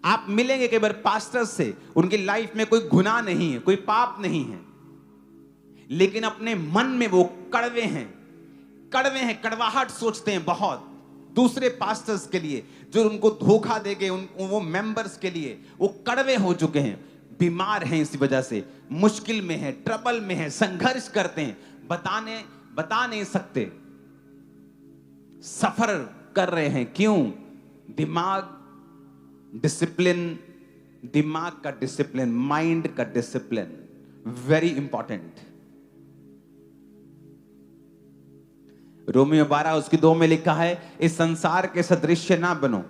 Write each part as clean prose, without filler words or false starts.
आप मिलेंगे कई बार पास्टर्स से, उनकी लाइफ में कोई गुनाह नहीं है, कोई पाप नहीं है, लेकिन अपने मन में वो कड़वे हैं, कड़वाहट सोचते हैं बहुत दूसरे पास्टर्स के लिए, जो उनको धोखा देंगे, वो मेंबर्स के लिए वो कड़वे हो चुके हैं, बीमार हैं, इसी वजह से मुश्किल में है, ट्रबल में है, संघर्ष करते हैं, बता नहीं सकते, सफर कर रहे हैं। क्यों? दिमाग का डिसिप्लिन, माइंड का डिसिप्लिन वेरी इंपॉर्टेंट। रोमियो 12 उसकी 2 में लिखा है, इस संसार के सदृश्य ना बनो,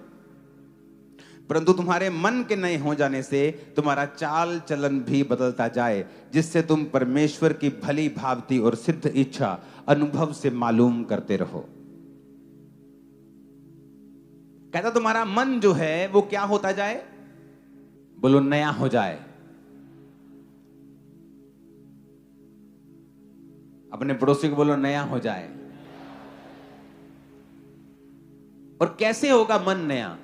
परंतु तुम्हारे मन के नए हो जाने से तुम्हारा चाल चलन भी बदलता जाए, जिससे तुम परमेश्वर की भली भांति और सिद्ध इच्छा अनुभव से मालूम करते रहो। कहता तुम्हारा मन जो है वो क्या होता जाए? बोलो नया हो जाए। अपने पड़ोसी को बोलो नया हो जाए। और कैसे होगा मन नया?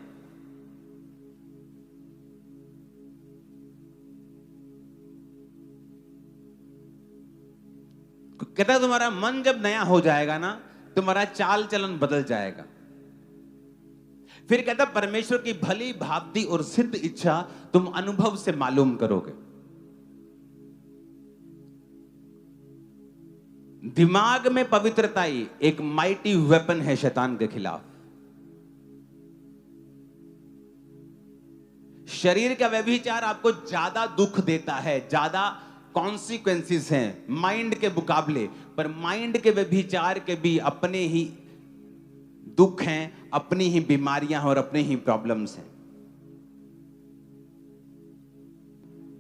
कहता तुम्हारा मन जब नया हो जाएगा ना, तुम्हारा चाल चलन बदल जाएगा। फिर कहता परमेश्वर की भली भांति और सिद्ध इच्छा तुम अनुभव से मालूम करोगे। दिमाग में पवित्रता ही एक माइटी वेपन है शैतान के खिलाफ। शरीर का व्यभिचार आपको ज्यादा दुख देता है, ज्यादा कॉन्सिक्वेंसेस हैं माइंड के मुकाबले, पर माइंड के व्यभिचार के भी अपने ही दुख हैं, अपनी ही बीमारियां हैं और अपने ही प्रॉब्लम्स हैं।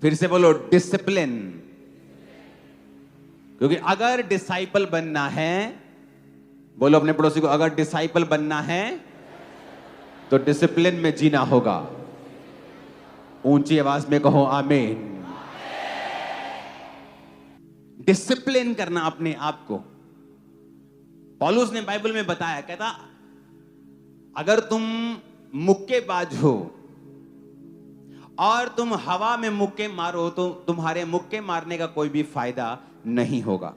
फिर से बोलो डिसिप्लिन। क्योंकि अगर डिसाइपल बनना है, बोलो अपने पड़ोसी को, अगर डिसाइपल बनना है तो डिसिप्लिन में जीना होगा। ऊंची आवाज में कहो आमीन। डिसिप्लिन करना अपने आप को। पौलुस ने बाइबल में बताया, कहता अगर तुम मुक्केबाज हो और तुम हवा में मुक्के मारो तो तुम्हारे मुक्के मारने का कोई भी फायदा नहीं होगा।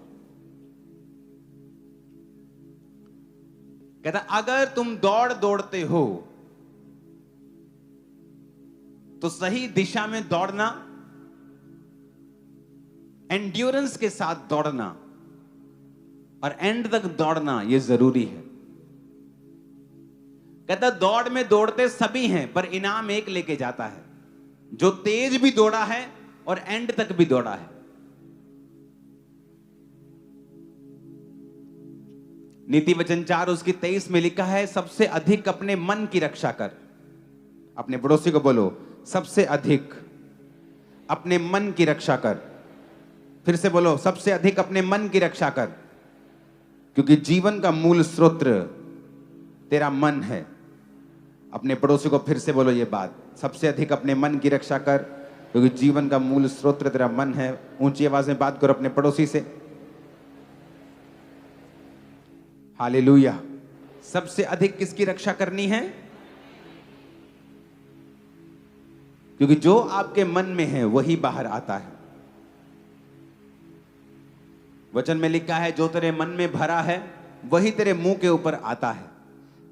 कहता अगर तुम दौड़ते हो तो सही दिशा में दौड़ना, एंड्योरेंस के साथ दौड़ना और एंड तक दौड़ना यह जरूरी है। कहता दौड़ में दौड़ते सभी हैं, पर इनाम एक लेके जाता है, जो तेज भी दौड़ा है और एंड तक भी दौड़ा है। नीति वचन 4 उसकी 23 में लिखा है, सबसे अधिक अपने मन की रक्षा कर। अपने पड़ोसी को बोलो, सबसे अधिक अपने मन की रक्षा कर। फिर से बोलो, सबसे अधिक अपने मन की रक्षा कर, क्योंकि जीवन का मूल स्रोत तेरा मन है। अपने पड़ोसी को फिर से बोलो ये बात, सबसे अधिक अपने मन की रक्षा कर, क्योंकि जीवन का मूल स्रोत तेरा मन है। ऊंची आवाज में बात करो अपने पड़ोसी से। हालेलुया। सबसे अधिक किसकी रक्षा करनी है? क्योंकि जो आपके मन में है वही बाहर आता है। वचन में लिखा है, जो तेरे मन में भरा है वही तेरे मुंह के ऊपर आता है।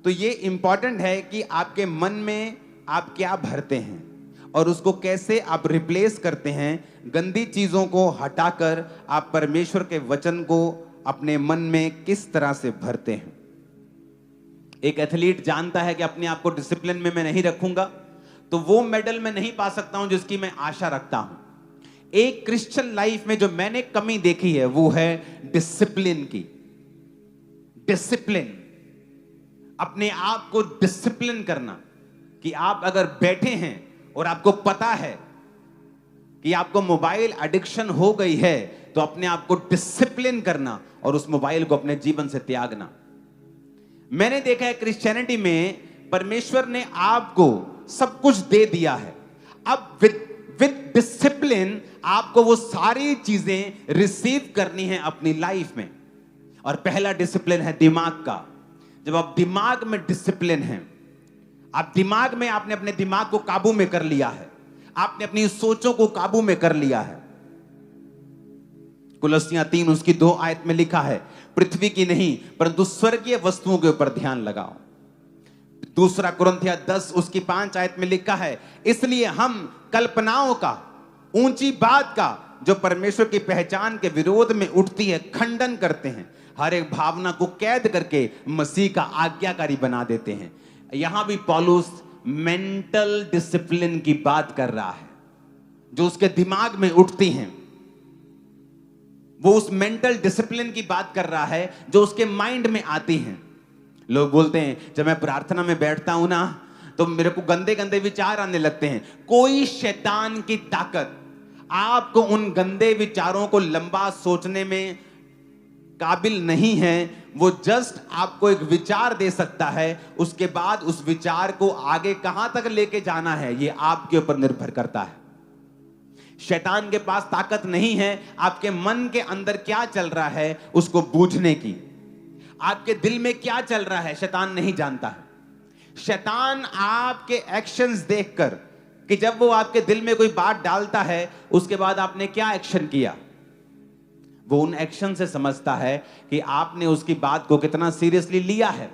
तो ये इंपॉर्टेंट है कि आपके मन में आप क्या भरते हैं और उसको कैसे आप रिप्लेस करते हैं। गंदी चीजों को हटाकर आप परमेश्वर के वचन को अपने मन में किस तरह से भरते हैं। एक एथलीट जानता है कि अपने आप को डिसिप्लिन में मैं नहीं रखूंगा तो वो मेडल मैं नहीं पा सकता हूं जिसकी मैं आशा रखता हूं। एक क्रिश्चियन लाइफ में जो मैंने कमी देखी है वो है डिसिप्लिन की। डिसिप्लिन, अपने आप को डिसिप्लिन करना, कि आप अगर बैठे हैं और आपको पता है कि आपको मोबाइल एडिक्शन हो गई है तो अपने आप को डिसिप्लिन करना और उस मोबाइल को अपने जीवन से त्यागना। मैंने देखा है क्रिश्चियनिटी में परमेश्वर ने आपको सब कुछ दे दिया है, अब विद डिसिप्लिन आपको वो सारी चीजें रिसीव करनी है अपनी लाइफ में। और पहला डिसिप्लिन है दिमाग का। जब आप दिमाग में डिसिप्लिन है, आप दिमाग में, आपने अपने दिमाग को काबू में कर लिया है, आपने अपनी सोचों को काबू में कर लिया है। कुलस्सियां 3 उसकी 2 आयत में लिखा है, पृथ्वी की नहीं परंतु स्वर्गीय वस्तुओं के ऊपर ध्यान लगाओ। दूसरा कुरिन्थियों 10 उसकी 5 आयत में लिखा है, इसलिए हम कल्पनाओं का, ऊंची बात का जो परमेश्वर की पहचान के विरोध में उठती है खंडन करते हैं, हर एक भावना को कैद करके मसीह का आज्ञाकारी बना देते हैं। यहां भी पौलुस मेंटल डिसिप्लिन की बात कर रहा है, जो उसके दिमाग में उठती हैं, वो उस मेंटल डिसिप्लिन की बात कर रहा है जो उसके माइंड में आती हैं। लोग बोलते हैं जब मैं प्रार्थना में बैठता हूं ना तो मेरे को गंदे गंदे विचार आने लगते हैं। कोई शैतान की ताकत आपको उन गंदे विचारों को लंबा सोचने में काबिल नहीं है। वो जस्ट आपको एक विचार दे सकता है, उसके बाद उस विचार को आगे कहां तक लेके जाना है ये आपके ऊपर निर्भर करता है। शैतान के पास ताकत नहीं है आपके मन के अंदर क्या चल रहा है उसको बूझने की। आपके दिल में क्या चल रहा है शैतान नहीं जानता है। शैतान आपके एक्शंस देखकर, कि जब वो आपके दिल में कोई बात डालता है उसके बाद आपने क्या एक्शन किया, वो उन एक्शन से समझता है कि आपने उसकी बात को कितना सीरियसली लिया है।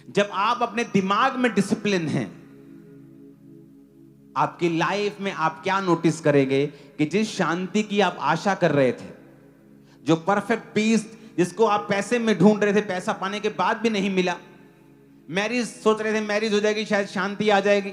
जब आप अपने दिमाग में डिसिप्लिन हैं, आपकी लाइफ में आप क्या नोटिस करेंगे कि जिस शांति की आप आशा कर रहे थे, जो परफेक्ट पीस जिसको आप पैसे में ढूंढ रहे थे, पैसा पाने के बाद भी नहीं मिला, मैरिज सोच रहे थे मैरिज हो जाएगी शायद शांति आ जाएगी,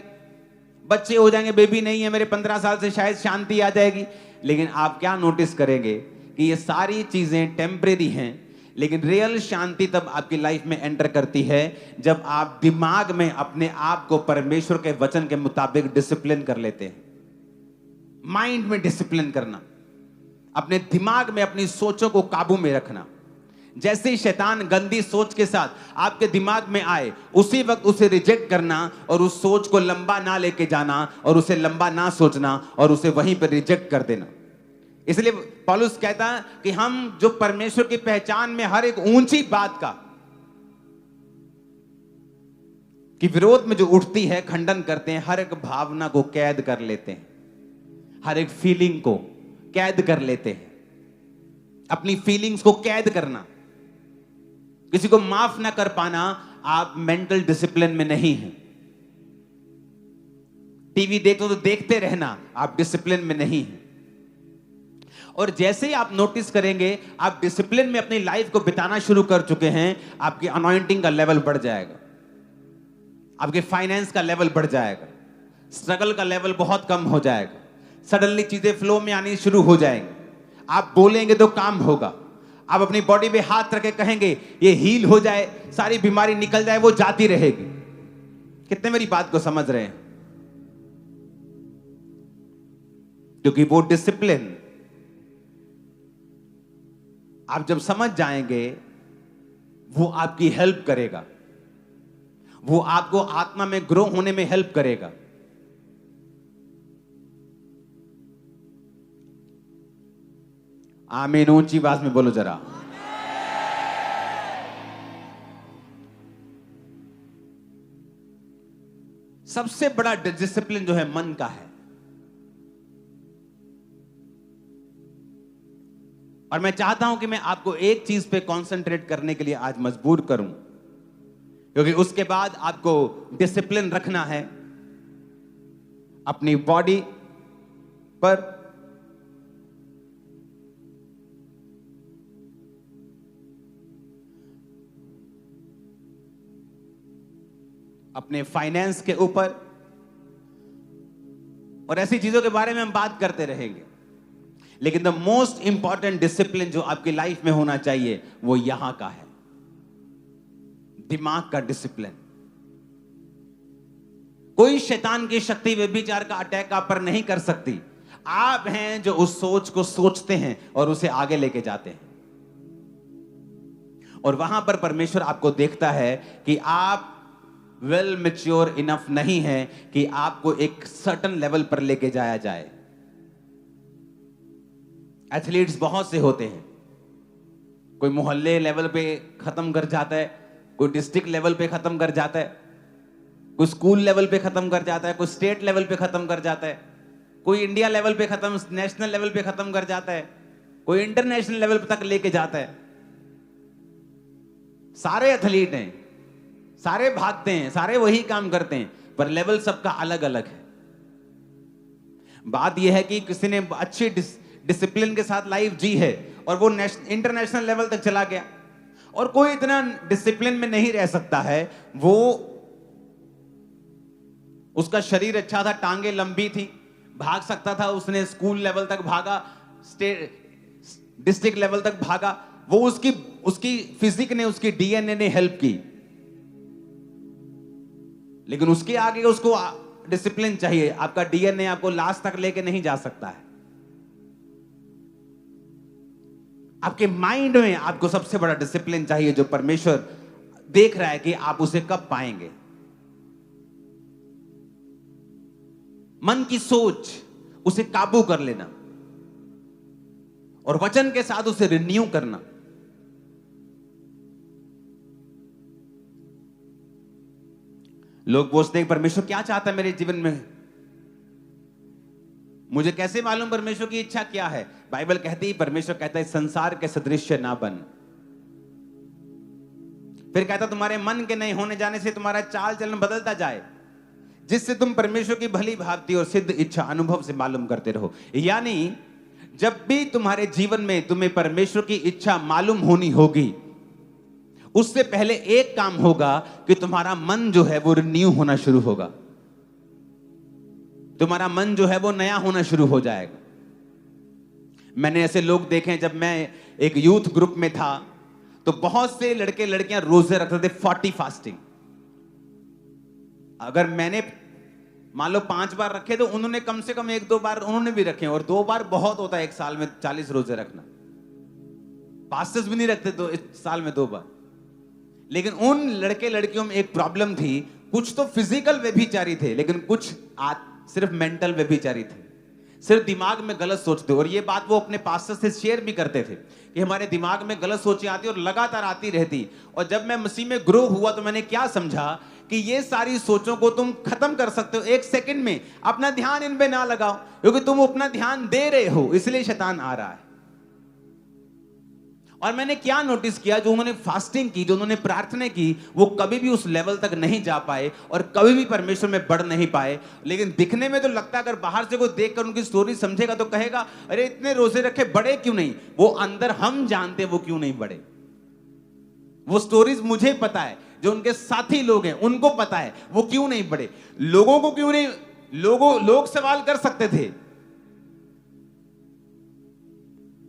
बच्चे हो जाएंगे, बेबी नहीं है मेरे 15 साल से शायद शांति आ जाएगी, लेकिन आप क्या नोटिस करेंगे कि ये सारी चीजें टेम्परेरी हैं। लेकिन रियल शांति तब आपकी लाइफ में एंटर करती है जब आप दिमाग में अपने आप को परमेश्वर के वचन के मुताबिक डिसिप्लिन कर लेते हैं। माइंड में डिसिप्लिन करना, अपने दिमाग में अपनी सोचों को काबू में रखना। जैसे ही शैतान गंदी सोच के साथ आपके दिमाग में आए, उसी वक्त उसे रिजेक्ट करना और उस सोच को लंबा ना लेके जाना और उसे लंबा ना सोचना और उसे वहीं पर रिजेक्ट कर देना। इसलिए पौलुस कहता है कि हम जो परमेश्वर की पहचान में हर एक ऊंची बात का कि विरोध में जो उठती है खंडन करते हैं, हर एक भावना को कैद कर लेते हैं, हर एक फीलिंग को कैद कर लेते हैं। अपनी फीलिंग्स को कैद करना, किसी को माफ ना कर पाना, आप मेंटल डिसिप्लिन में नहीं हैं। टीवी देखो तो देखते रहना, आप डिसिप्लिन में नहीं हैं। और जैसे ही आप नोटिस करेंगे आप डिसिप्लिन में अपनी लाइफ को बिताना शुरू कर चुके हैं, आपकी अनॉइंटिंग का लेवल बढ़ जाएगा, आपके फाइनेंस का लेवल बढ़ जाएगा, स्ट्रगल का लेवल बहुत कम हो जाएगा, सडनली चीजें फ्लो में आनी शुरू हो जाएंगी। आप बोलेंगे तो काम होगा, आप अपनी बॉडी पे हाथ रख के कहेंगे ये हील हो जाए, सारी बीमारी निकल जाए, वो जाती रहेगी। कितने मेरी बात को समझ रहे हैं? क्योंकि वो डिसिप्लिन आप जब समझ जाएंगे वो आपकी हेल्प करेगा, वो आपको आत्मा में ग्रो होने में हेल्प करेगा। आमीन, ऊंची आवाज में बोलो जरा। सबसे बड़ा डिसिप्लिन जो है मन का है। और मैं चाहता हूं कि मैं आपको एक चीज पे कंसंट्रेट करने के लिए आज मजबूर करूं, क्योंकि उसके बाद आपको डिसिप्लिन रखना है अपनी बॉडी पर, अपने फाइनेंस के ऊपर, और ऐसी चीजों के बारे में हम बात करते रहेंगे। लेकिन द मोस्ट इंपॉर्टेंट डिसिप्लिन जो आपकी लाइफ में होना चाहिए वो यहां का है, दिमाग का डिसिप्लिन। कोई शैतान की शक्ति व्यभिचार का अटैक आप पर नहीं कर सकती। आप हैं जो उस सोच को सोचते हैं और उसे आगे लेके जाते हैं, और वहां पर परमेश्वर आपको देखता है कि आप वेल मैच्योर इनफ नहीं है कि आपको एक सर्टेन लेवल पर लेके जाया जाए। एथलीट्स बहुत से होते हैं, कोई मोहल्ले लेवल पे खत्म कर जाता है, कोई डिस्ट्रिक्ट लेवल पे खत्म कर जाता है, कोई स्कूल लेवल पे खत्म कर जाता है, कोई स्टेट लेवल पे खत्म कर जाता है, कोई इंडिया लेवल पे खत्म, नेशनल लेवल पे खत्म कर जाता है, कोई इंटरनेशनल लेवल तक लेके जाता है। सारे एथलीट हैं, सारे भागते हैं, सारे वही काम करते हैं, पर लेवल सबका अलग अलग है। बात यह है कि किसी ने अच्छी डिसिप्लिन के साथ लाइफ जी है और वो इंटरनेशनल लेवल तक चला गया, और कोई इतना डिसिप्लिन में नहीं रह सकता है। वो उसका शरीर अच्छा था, टांगे लंबी थी, भाग सकता था, उसने स्कूल लेवल तक भागा, स्टेट डिस्ट्रिक्ट लेवल तक भागा, वो उसकी फिजिक ने, उसकी डीएनए ने हेल्प की, लेकिन उसके आगे उसको डिसिप्लिन चाहिए। आपका डीएनए आपको लास्ट तक लेके नहीं जा सकता है। आपके माइंड में आपको सबसे बड़ा डिसिप्लिन चाहिए, जो परमेश्वर देख रहा है कि आप उसे कब पाएंगे। मन की सोच, उसे काबू कर लेना और वचन के साथ उसे रिन्यू करना। लोग पूछते हैं परमेश्वर क्या चाहता है मेरे जीवन में, मुझे कैसे मालूम परमेश्वर की इच्छा क्या है। बाइबल कहती है, परमेश्वर कहता है संसार के सदृश ना बन। फिर कहता तुम्हारे मन के नहीं होने जाने से तुम्हारा चाल चलन बदलता जाए, जिससे तुम परमेश्वर की भली भांति और सिद्ध इच्छा अनुभव से मालूम करते रहो। यानी जब भी तुम्हारे जीवन में तुम्हें परमेश्वर की इच्छा मालूम होनी होगी, उससे पहले एक काम होगा कि तुम्हारा मन जो है वो रिन्यू होना शुरू होगा, तुम्हारा मन जो है वो नया होना शुरू हो जाएगा। मैंने ऐसे लोग देखे, जब मैं एक यूथ ग्रुप में था तो बहुत से लड़के लड़कियां रोजे रखते थे, 40 फास्टिंग। अगर मैंने मान लो 5 बार रखे तो उन्होंने कम से कम 1-2 बार उन्होंने भी रखे, और 2 बार बहुत होता है एक साल में 40 रोजे रखना। पास्टर्स भी नहीं रखते तो इस साल में 2 बार। लेकिन उन लड़के लड़कियों में एक प्रॉब्लम थी, कुछ तो फिजिकल व्यभिचारी थे, लेकिन कुछ सिर्फ मेंटल व्यभिचारी थे, सिर्फ दिमाग में गलत सोचते। और ये बात वो अपने पास्टर से शेयर भी करते थे कि हमारे दिमाग में गलत सोचें आती और लगातार आती रहती। और जब मैं मसीह में ग्रो हुआ तो मैंने क्या समझा कि ये सारी सोचों को तुम खत्म कर सकते हो 1 सेकंड में। अपना ध्यान इन पे ना लगाओ, क्योंकि तुम अपना ध्यान दे रहे हो, इसलिए शैतान आ रहा है। और मैंने क्या नोटिस किया, जो उन्होंने फास्टिंग की, जो उन्होंने प्रार्थना की, वो कभी भी उस लेवल तक नहीं जा पाए और कभी भी परमेश्वर में बढ़ नहीं पाए। लेकिन दिखने में तो लगता है, अगर बाहर से कोई देखकर उनकी स्टोरी समझेगा तो कहेगा अरे इतने रोजे रखे, बड़े क्यों नहीं। वो अंदर हम जानते वो क्यों नहीं बढ़े। वो स्टोरीज मुझे पता है, जो उनके साथी लोग हैं उनको पता है वो क्यों नहीं बढ़े। लोगों को क्यों नहीं, लोग सवाल कर सकते थे,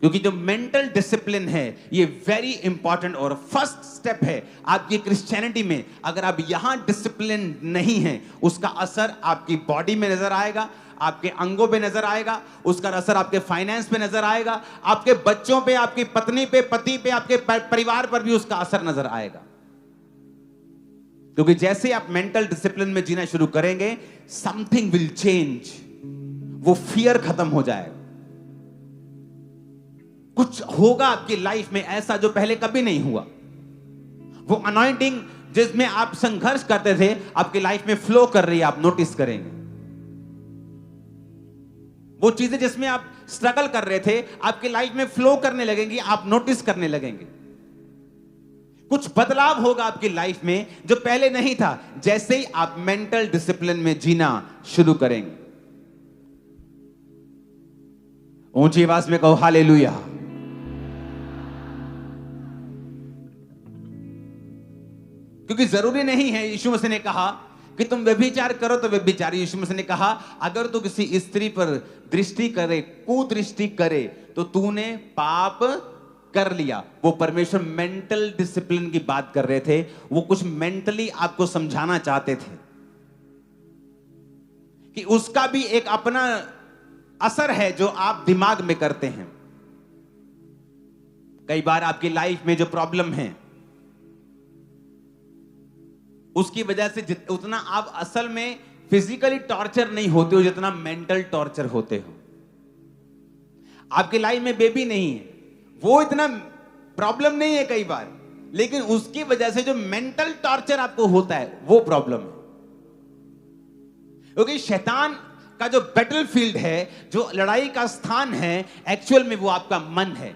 क्योंकि जो मेंटल डिसिप्लिन है ये वेरी इंपॉर्टेंट और फर्स्ट स्टेप है आपकी क्रिश्चियनिटी में। अगर आप यहां डिसिप्लिन नहीं हैं, उसका असर आपकी बॉडी में नजर आएगा, आपके अंगों पे नजर आएगा, उसका असर आपके फाइनेंस पे नजर आएगा, आपके बच्चों पे, आपकी पत्नी पे, पति पे, आपके परिवार पर भी उसका असर नजर आएगा। क्योंकि जैसे आप मेंटल डिसिप्लिन में जीना शुरू करेंगे, समथिंग विल चेंज। वो फियर खत्म हो जाएगा, कुछ होगा आपकी लाइफ में ऐसा जो पहले कभी नहीं हुआ। वो अनॉइंटिंग जिसमें आप संघर्ष करते थे, आपकी लाइफ में फ्लो कर रही है, आप नोटिस करेंगे। वो चीजें जिसमें आप स्ट्रगल कर रहे थे, आपकी लाइफ में फ्लो करने लगेंगी, आप नोटिस करने लगेंगे। कुछ बदलाव होगा आपकी लाइफ में जो पहले नहीं था, जैसे ही आप मेंटल डिसिप्लिन में जीना शुरू करेंगे। ऊंची आवाज में कहो हालेलुया। क्योंकि जरूरी नहीं है, यीशु मसीह ने कहा कि तुम व्यभिचार करो तो व्यभिचारी। यीशु मसीह ने कहा अगर तू किसी स्त्री पर दृष्टि करे, कुदृष्टि करे, तो तूने पाप कर लिया। वो परमेश्वर मेंटल डिसिप्लिन की बात कर रहे थे, वो कुछ मेंटली आपको समझाना चाहते थे कि उसका भी एक अपना असर है जो आप दिमाग में करते हैं। कई बार आपकी लाइफ में जो प्रॉब्लम है, उसकी वजह से उतना आप असल में फिजिकली टॉर्चर नहीं होते हो जितना मेंटल टॉर्चर होते हो। आपकी लाइफ में बेबी नहीं है, वो इतना प्रॉब्लम नहीं है कई बार, लेकिन उसकी वजह से जो मेंटल टॉर्चर आपको होता है वो प्रॉब्लम है। क्योंकि शैतान का जो बैटलफील्ड है, जो लड़ाई का स्थान है, एक्चुअल में वो आपका मन है।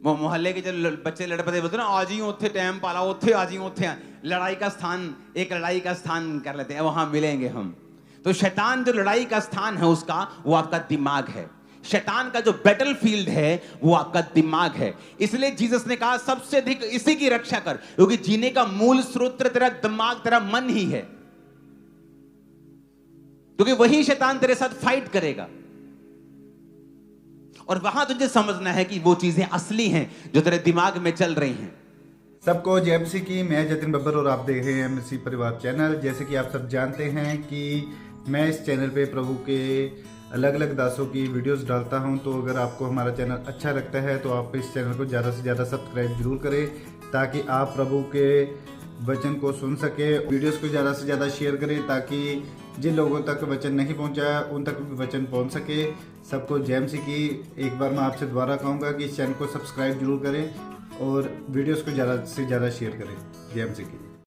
वो मोहल्ले के जो बच्चे लड़ पड़े बोलते ना, आज ही उठे टाइम पाला, उठे आज ही उठे, लड़ाई का स्थान, एक लड़ाई का स्थान कर लेते हैं, वहां मिलेंगे हम। तो शैतान जो लड़ाई का स्थान है उसका, वो आपका दिमाग है। शैतान का जो बैटलफील्ड है वो आपका दिमाग है। इसलिए जीसस ने कहा सबसे अधिक इसी की रक्षा कर, क्योंकि जीने का मूल स्रोत तेरा दिमाग, तेरा मन ही है, क्योंकि वही शैतान तेरे साथ फाइट करेगा। और वहां तुझे समझना है कि वो चीजें असली हैं जो तेरे दिमाग में चल रही हैं। सबको जय मसीह की। मैं जतिन बब्बर और आप देख रहे हैं मसीह परिवार चैनल। जैसे कि आप सब जानते हैं कि मैं इस चैनल पे प्रभु के अलग अलग दासों की वीडियोस डालता हूं, तो अगर आपको हमारा चैनल अच्छा लगता है तो आप इस चैनल को ज़्यादा से ज़्यादा सब्सक्राइब जरूर करें, ताकि आप प्रभु के वचन को सुन सके। वीडियोस को ज़्यादा से ज़्यादा शेयर करें, ताकि जिन लोगों तक वचन नहीं पहुंचा उन तक भी वचन पहुंच सके। सबको जय मसीह की। एक बार मैं आपसे दोबारा कहूँगा कि इस चैनल को सब्सक्राइब जरूर करें और वीडियोस को ज़्यादा से ज़्यादा शेयर करें। जय मसीह की।